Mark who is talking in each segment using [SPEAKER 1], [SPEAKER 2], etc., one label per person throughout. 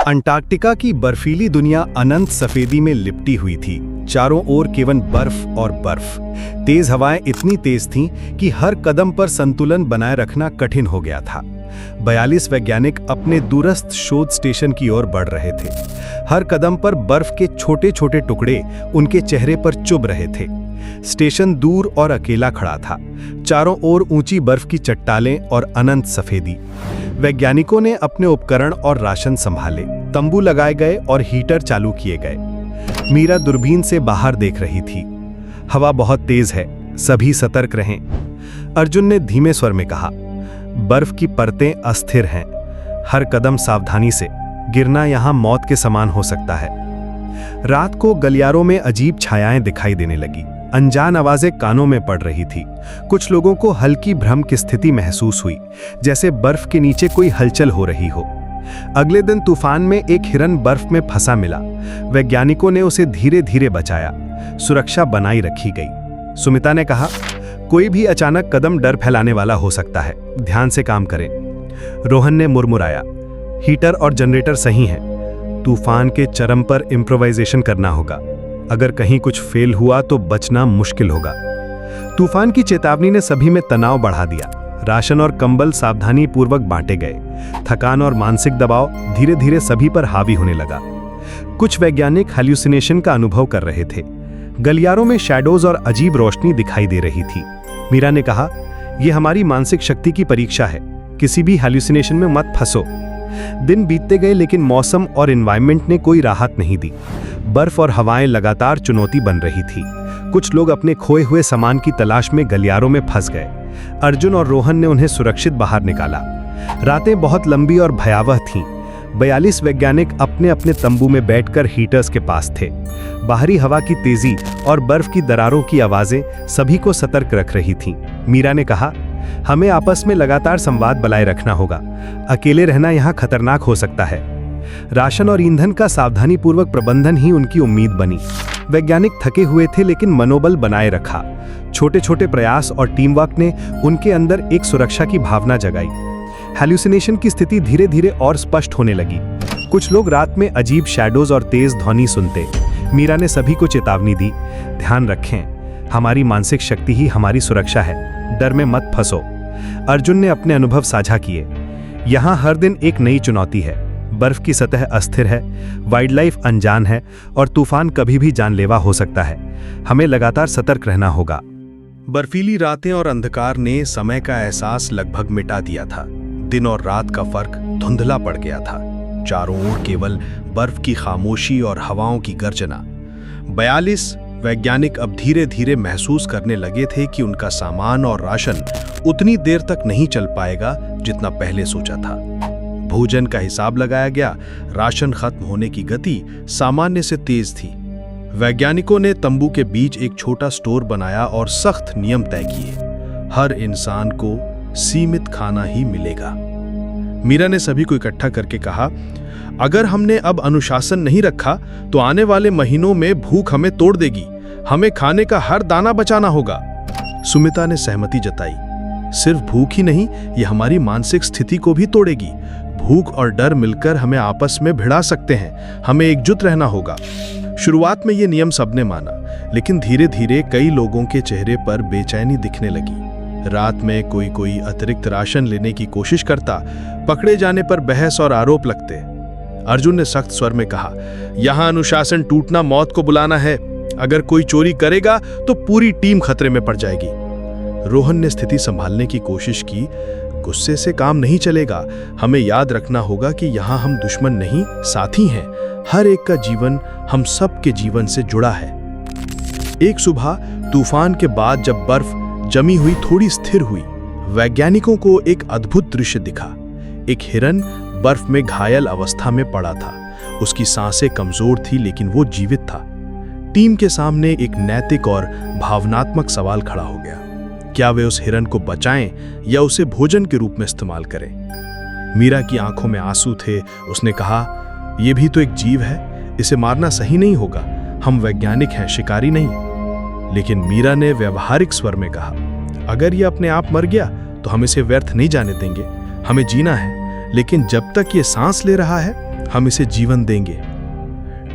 [SPEAKER 1] Antarctica की बर्फीली दुनिया अनंत सफेदी में लिपटी हुई थी। चारों ओर केवल बर्फ और बर्फ। तेज हवाएं इतनी तेज थीं कि हर कदम पर संतुलन बनाए रखना कठिन हो गया था। 42 वैज्ञानिक अपने दूरस्थ शोध स्टेशन की ओर बढ़ रहे थे। हर कदम पर बर्फ के छोटे छोटे टुकड़े उनके चेहरे पर चुभ रहे थे। स्टेशन दूर और अकेला खड़ा था। चारों ओर ऊंची बर्फ की चट्टानें और अनंत सफेदी। वैज्ञानिकों ने अपने उपकरण और राशन संभाले, तंबू लगाए गए और हीटर चालू किए गए। मीरा दूरबीन से बाहर देख रही थी। हवा बहुत तेज है, सभी सतर्क रहें। अर्जुन ने धीमे स्वर में कहा, बर्फ की परतें अस्थिर हैं, हर कदम सावधानी से, गिरना यहां मौत के समान हो सकता है। रात को गलियारों में अजीब छायाएं दिखाई देने लगी। अनजान आवाजें कानों में पड़ रही थी। कुछ लोगों को हल्की भ्रम की स्थिति महसूस हुई, जैसे बर्फ के नीचे कोई हलचल हो रही हो। अगले दिन तूफान में एक हिरन बर्फ में फंसा मिला। वैज्ञानिकों ने उसे धीरे धीरे बचाया। सुरक्षा बनाई रखी गई। सुमिता ने कहा, कोई भी अचानक कदम डर फैलाने वाला हो सकता है, ध्यान से काम करें। रोहन ने मुरमुराया, हीटर और जनरेटर सही हैं। तूफान के चरम पर इम्प्रोवाइजेशन करना होगा। अगर कहीं कुछ फेल हुआ तो बचना मुश्किल होगा। तूफान की चेतावनी ने सभी में तनाव बढ़ा दिया। राशन और कंबल सावधानी पूर्वक बांटे गए। थकान और मानसिक दबाव धीरे धीरे सभी पर हावी होने लगा। कुछ वैज्ञानिक हैल्यूसिनेशन का अनुभव कर रहे थे। गलियारों में शैडोज और अजीब रोशनी दिखाई दे रही थी। मीरा ने कहा, यह हमारी मानसिक शक्ति की परीक्षा है, किसी भी हैल्यूसिनेशन में मत फंसो। दिन बीतते गए लेकिन मौसम और एनवायरनमेंट ने कोई राहत नहीं दी। बर्फ और हवाएं लगातार चुनौती बन रही थी। कुछ लोग अपने खोए हुए सामान की तलाश में गलियारों में फंस गए। अर्जुन और रोहन ने उन्हें सुरक्षित बाहर निकाला। रातें बहुत लंबी और भयावह थीं। 42 वैज्ञानिक अपने अपने तंबू में बैठकर हीटर्स के पास थे। बाहरी हवा की तेजी और बर्फ की दरारों की आवाजें सभी को सतर्क रख रही थीं। मीरा ने कहा, हमें आपस में लगातार संवाद बनाए रखना होगा। अकेले रहना यहाँ खतरनाक हो सकता है। राशन और ईंधन का सावधानीपूर्वक प्रबंधन ही उनकी उम्मीद बनी। वैज्ञानिक थके हुए थे लेकिन मनोबल बनाए रखा। छोटे छोटे प्रयास और टीम वर्क ने उनके अंदर एक सुरक्षा की भावना जगाई। हैल्यूसिनेशन की स्थिति धीरे धीरे और स्पष्ट होने लगी। कुछ लोग रात में अजीब शैडोज और तेज ध्वनि सुनते। मीरा ने सभी को चेतावनी दी, ध्यान रखें, हमारी मानसिक शक्ति ही हमारी सुरक्षा है, डर में मत फंसो। अर्जुन ने अपने अनुभव साझा किए। यहाँ हर दिन एक नई चुनौती है। बर्फ की सतह अस्थिर है, वाइल्ड लाइफ अनजान है और तूफान कभी भी जानलेवा हो सकता है। हमें लगातार सतर्क रहना होगा। बर्फीली रातें और अंधकार ने समय का एहसास लगभग मिटा दिया था। दिन और रात का फर्क धुंधला पड़ गया था। चारों ओर केवल बर्फ की खामोशी और हवाओं की गर्जना। 42 वैज्ञानिक अब धीरे धीरे महसूस करने लगे थे कि उनका सामान और राशन उतनी देर तक नहीं चल पाएगा जितना पहले सोचा था। भोजन का हिसाब लगाया गया। राशन खत्म होने की गति सामान्य से तेज थी। वैज्ञानिकों ने तंबू के बीच एक छोटा स्टोर बनाया और सख्त नियम तय किए। हर इंसान को सीमित खाना ही मिलेगा। मीरा ने सभी को इकट्ठा करके कहा, अगर हमने अब अनुशासन नहीं रखा तो आने वाले महीनों में भूख हमें तोड़ देगी। हमें खाने का हर दाना बचाना होगा। सुमिता ने सहमति जताई, सिर्फ भूख ही नहीं, यह हमारी मानसिक स्थिति को भी तोड़ेगी। भूख और डर मिलकर हमें आपस में भिड़ा सकते हैं। हमें एकजुट रहना होगा। शुरुआत में ये नियम सबने माना, लेकिन धीरे धीरे कई लोगों के चेहरे पर बेचैनी दिखने लगी। रात में कोई कोई अतिरिक्त राशन लेने की कोशिश करता। पकड़े जाने पर बहस और आरोप लगते। अर्जुन ने सख्त स्वर में कहा, यहाँ अनुशासन टूटना मौत को बुलाना है। अगर कोई चोरी करेगा तो पूरी टीम खतरे में पड़ जाएगी। रोहन ने स्थिति संभालने की कोशिश की, गुस्से से काम नहीं चलेगा। हमें याद रखना होगा कि यहाँ हम दुश्मन नहीं, साथी हैं। हर एक का जीवन हम सब के जीवन से जुड़ा है। एक सुबह तूफान के बाद जब बर्फ जमी हुई थोड़ी स्थिर हुई, वैज्ञानिकों को एक अद्भुत दृश्य दिखा। एक हिरन बर्फ में घायल अवस्था में पड़ा था। उसकी सांसें कमजोर थी लेकिन वो जीवित था। टीम के सामने एक नैतिक और भावनात्मक सवाल खड़ा हो गया। क्या वे उस हिरन को बचाएं या उसे भोजन के रूप में इस्तेमाल करें? मीरा की आंखों में आंसू थे। उसने कहा, यह भी तो एक जीव है, इसे मारना सही नहीं होगा। हम वैज्ञानिक हैं, शिकारी नहीं। लेकिन मीरा ने व्यवहारिक स्वर में कहा, अगर यह अपने आप मर गया तो हम इसे व्यर्थ नहीं जाने देंगे। हमें जीना है, लेकिन जब तक ये सांस ले रहा है
[SPEAKER 2] हम इसे जीवन देंगे।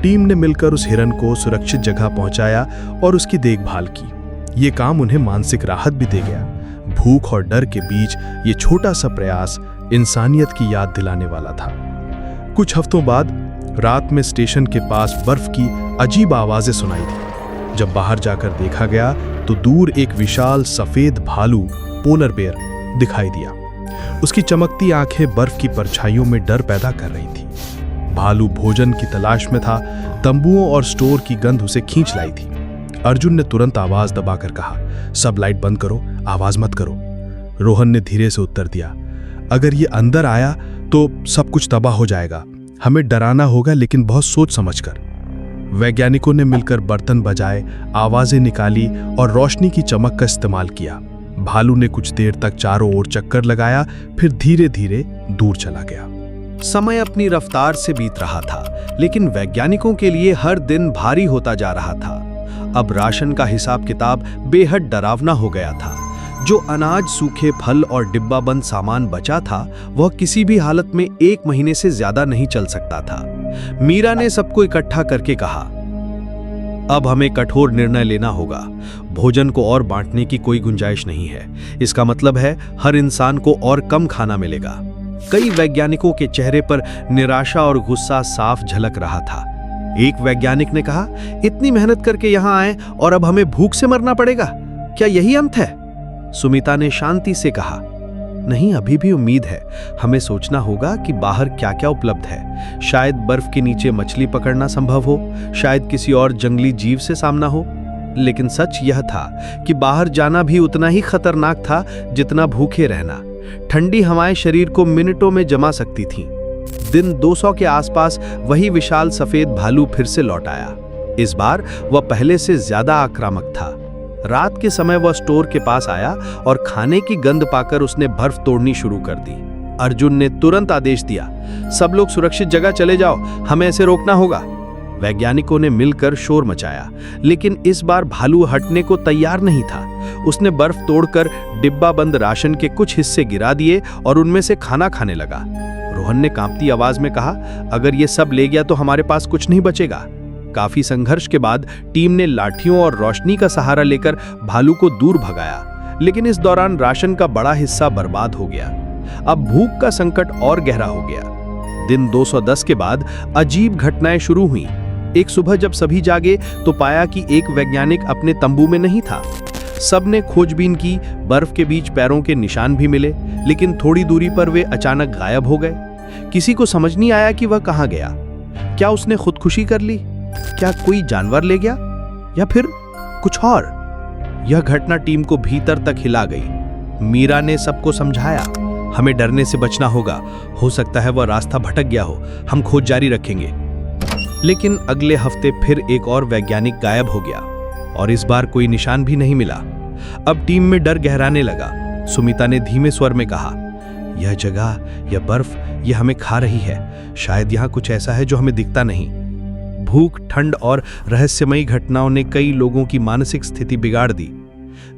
[SPEAKER 2] टीम ने मिलकर उस हिरन को सुरक्षित जगह पहुंचाया और उसकी देखभाल की। ये काम उन्हें मानसिक राहत भी दे गया। भूख और डर के बीच ये छोटा सा प्रयास इंसानियत की याद दिलाने वाला था। कुछ हफ्तों बाद रात में स्टेशन के पास बर्फ की अजीब आवाजें सुनाई दी। जब बाहर जाकर देखा गया तो दूर एक विशाल सफेद भालू पोलर बेयर दिखाई दिया। उसकी चमकती आंखें बर्फ की परछाइयों में डर पैदा कर रही थी। भालू भोजन की तलाश में था। तंबुओं और स्टोर की गंध उसे खींच लाई थी। अर्जुन ने तुरंत आवाज दबाकर कहा, सब लाइट बंद करो, आवाज मत करो। रोहन ने धीरे से उत्तर दिया, अगर ये अंदर आया तो सब कुछ तबाह हो जाएगा। हमें डराना होगा, लेकिन बहुत सोच समझकर। वैज्ञानिकों ने मिलकर बर्तन बजाए, आवाजें निकाली और रोशनी की चमक का इस्तेमाल किया। भालू ने कुछ देर तक चारों ओर चक्कर लगाया, फिर धीरे धीरे दूर चला गया।
[SPEAKER 1] समय अपनी रफ्तार से बीत रहा था, लेकिन वैज्ञानिकों के लिए हर दिन भारी होता जा रहा था। अब राशन का हिसाब किताब बेहद डरावना हो गया था। जो अनाज, सूखे फल और डिब्बाबंद सामान बचा था, वह किसी भी हालत में 1 महीने से ज्यादा नहीं चल सकता था। मीरा ने सबको इकट्ठा करके कहा, अब हमें कठोर निर्णय लेना होगा। भोजन को और बांटने की कोई गुंजाइश नहीं है। इसका मतलब है हर इंसान को और कम खाना मिलेगा। कई वैज्ञानिकों के चेहरे पर निराशा और गुस्सा साफ झलक रहा था। एक वैज्ञानिक ने कहा, इतनी मेहनत करके यहां आए और अब हमें भूख से मरना पड़ेगा, क्या यही अंत है? सुमिता ने शांति से कहा, नहीं, अभी भी उम्मीद है। हमें सोचना होगा कि बाहर क्या क्या उपलब्ध है। शायद बर्फ के नीचे मछली पकड़ना संभव हो, शायद किसी और जंगली जीव से सामना हो। लेकिन सच यह था कि बाहर जाना भी उतना ही खतरनाक था जितना भूखे रहना। ठंडी हवाएं शरीर को मिनटों में जमा सकती थीं। दिन 200 के आसपास वही विशाल सफेद भालू फिर से लौट आया। इस बार वह पहले से ज्यादा आक्रामक था। रात के समय वह स्टोर के पास आया और खाने की गंध पाकर उसने बर्फ तोड़नी शुरू कर दी। अर्जुन ने तुरंत आदेश दिया, सब लोग सुरक्षित जगह चले जाओ, हमें इसे रोकना होगा। वैज्ञानिकों ने मिलकर शोर मचाया, लेकिन इस बार भालू हटने को तैयार नहीं था। उसने बर्फ तोड़कर डिब्बा बंद राशन के कुछ हिस्से गिरा दिए और उनमें से खाना खाने लगा। रोहन ने कांपती आवाज में कहा, अगर ये सब ले गया तो हमारे पास कुछ नहीं बचेगा। काफी संघर्ष के बाद टीम ने लाठियों और रोशनी का सहारा लेकर भालू को दूर भगाया, लेकिन इस दौरान राशन का बड़ा हिस्सा बर्बाद हो गया। अब भूख का संकट और गहरा हो गया। दिन 210 के बाद अजीब घटनाएं शुरू हुई। एक सुबह जब सभी जागे तो पाया कि एक वैज्ञानिक अपने तंबू में नहीं था। सबने खोजबीन की, बर्फ के बीच पैरों के निशान भी मिले, लेकिन थोड़ी दूरी पर वे अचानक गायब हो गए। किसी को समझ नहीं आया कि वह कहां गया। क्या उसने खुदकुशी कर ली? क्या कोई जानवर ले गया? या फिर कुछ और? यह घटना टीम को भीतर तक हिला गई। मीरा ने सबको समझाया, हमें डरने से बचना होगा। हो सकता है वह रास्ता भटक गया हो, हम खोज जारी रखेंगे। लेकिन अगले हफ्ते फिर एक और वैज्ञानिक गायब हो गया और इस बार कोई निशान भी नहीं मिला। अब टीम में डर गहराने लगा। सुमिता ने धीमे स्वर में कहा, यह जगह, यह बर्फ, यह हमें खा रही है। शायद यहाँ कुछ ऐसा है जो हमें दिखता नहीं। भूख, ठंड और रहस्यमयी घटनाओं ने कई लोगों की मानसिक स्थिति बिगाड़ दी।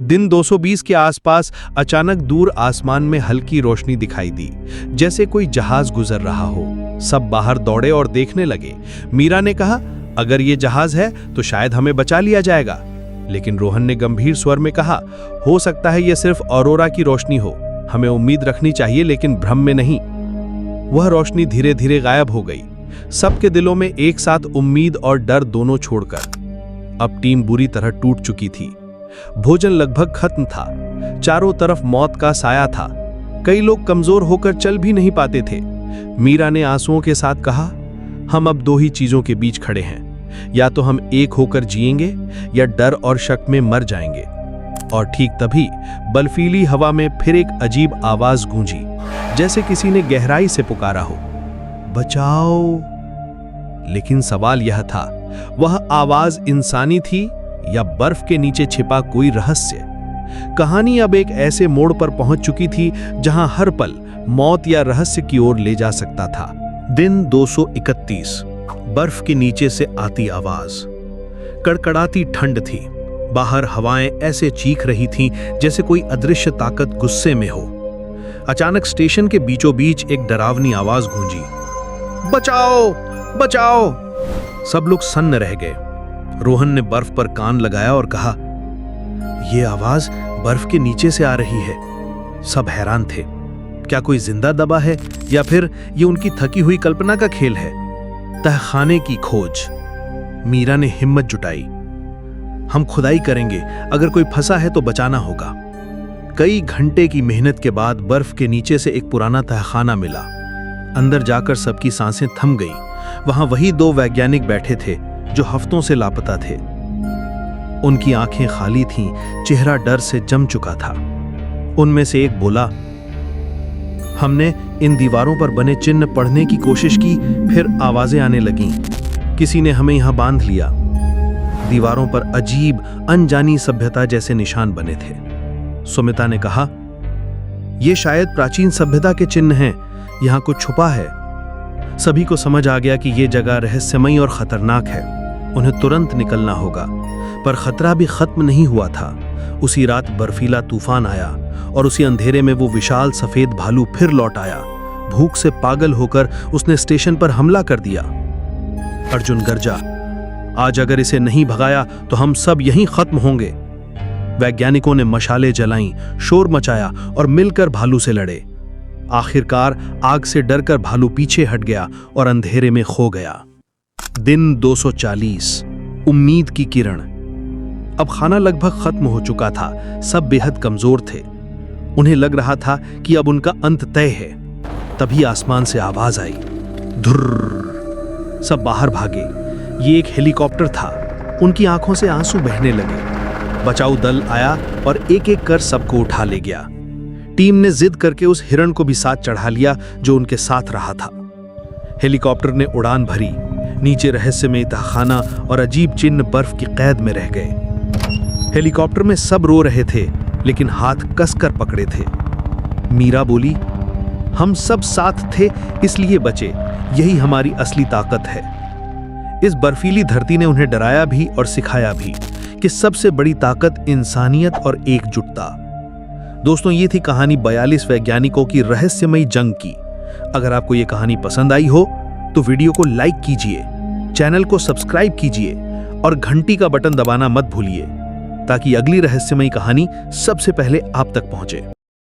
[SPEAKER 1] दिन 220 के आसपास अचानक दूर आसमान में हल्की रोशनी दिखाई दी, जैसे कोई जहाज गुजर रहा हो। सब बाहर दौड़े और देखने लगे। मीरा ने कहा, अगर ये जहाज है तो शायद हमें बचा लिया जाएगा। लेकिन रोहन ने गंभीर स्वर में कहा, हो सकता है यह सिर्फ ऑरोरा की रोशनी हो। हमें उम्मीद रखनी चाहिए, लेकिन भ्रम में नहीं। वह रोशनी धीरे धीरे गायब हो गई, सबके दिलों में एक साथ उम्मीद और डर दोनों छोड़कर। अब टीम बुरी तरह टूट चुकी थी। भोजन लगभग खत्म था। चारों तरफ मौत का साया था। कई लोग कमजोर होकर चल भी नहीं पाते थे। मीरा ने आंसुओं के साथ कहा, हम अब दो ही चीजों के बीच खड़े हैं, या तो हम एक होकर जिएंगे या डर और शक में मर जाएंगे। और ठीक तभी बर्फीली हवा में फिर एक अजीब आवाज गूंजी, जैसे किसी ने गहराई से पुकारा हो, बचाओ। लेकिन सवाल यह था, वह आवाज इंसानी थी या बर्फ के नीचे छिपा कोई रहस्य? कहानी अब एक ऐसे मोड़ पर पहुंच चुकी थी जहां हर पल मौत या रहस्य की ओर ले जा सकता था। दिन 231। बर्फ के नीचे से आती आवाज। कड़कड़ाती ठंड थी। बाहर हवाएं ऐसे चीख रही थीं जैसे कोई अदृश्य ताकत गुस्से में हो। अचानक स्टेशन के बीचों बीच एक डरावनी आवाज गूंजी,
[SPEAKER 2] बचाओ बचाओ। सब लोग सन्न रह गए। रोहन ने बर्फ पर कान लगाया और कहा, यह आवाज बर्फ के नीचे से आ रही है। सब हैरान थे। क्या कोई जिंदा दबा है या फिर ये उनकी थकी हुई कल्पना का खेल है? तहखाने की खोज। मीरा ने हिम्मत जुटाई। हम खुदाई करेंगे, अगर कोई फंसा है तो बचाना होगा। कई घंटे की मेहनत के बाद बर्फ के नीचे से एक पुराना तहखाना मिला। अंदर जाकर सबकी सांसें थम गई। वहां वही 2 वैज्ञानिक बैठे थे जो हफ्तों से लापता थे। उनकी आंखें खाली थीं, चेहरा डर से जम चुका था। उनमें से एक बोला, हमने इन दीवारों पर बने चिन्ह पढ़ने की कोशिश की, फिर आवाजें आने लगीं। किसी ने हमें यहां बांध लिया। दीवारों पर अजीब अनजानी सभ्यता जैसे निशान बने थे। सुमिता ने कहा, यह शायद प्राचीन सभ्यता के चिन्ह हैं, यहां कुछ छुपा है। सभी को समझ आ गया कि यह जगह रहस्यमयी और खतरनाक है। उन्हें तुरंत निकलना होगा। पर खतरा भी खत्म नहीं हुआ था। उसी रात बर्फीला तूफान आया और उसी अंधेरे में वो विशाल सफेद भालू फिर लौट आया। भूख से पागल होकर उसने स्टेशन पर हमला कर दिया। अर्जुन गरजा, आज अगर इसे नहीं भगाया तो हम सब यहीं खत्म होंगे। वैज्ञानिकों ने मशालें जलाईं, शोर मचाया और मिलकर भालू से लड़े। आखिरकार आग से डरकर भालू पीछे हट गया और अंधेरे में खो गया। दिन 240। उम्मीद की किरण। अब खाना लगभग खत्म हो चुका था। सब बेहद कमजोर थे। उन्हें लग रहा था कि अब उनका अंत तय है। तभी आसमान से आवाज आई, धुर्र। सब बाहर भागे। ये एक हेलीकॉप्टर था। उनकी आंखों से आंसू बहने लगे। बचाऊ दल आया और एक एक कर सबको उठा ले गया। टीम ने जिद करके उस हिरण को भी साथ चढ़ा लिया जो उनके साथ रहा था। हेलीकॉप्टर ने उड़ान भरी। नीचे रहस्यमय तहखाना और अजीब चिन्ह बर्फ की कैद में रह गए। हेलीकॉप्टर में सब रो रहे थे, लेकिन हाथ कसकर पकड़े थे। मीरा बोली, हम सब साथ थे इसलिए बचे। यही हमारी असली ताकत है। इस बर्फीली धरती ने उन्हें डराया भी और सिखाया भी कि सबसे बड़ी ताकत इंसानियत और एकजुटता। दोस्तों, ये थी कहानी 42 वैज्ञानिकों की रहस्यमयी जंग की। अगर आपको ये कहानी पसंद आई हो तो वीडियो को लाइक कीजिए, चैनल को सब्सक्राइब कीजिए और घंटी का बटन दबाना मत भूलिए ताकि अगली रहस्यमयी कहानी सबसे पहले आप तक पहुंचे।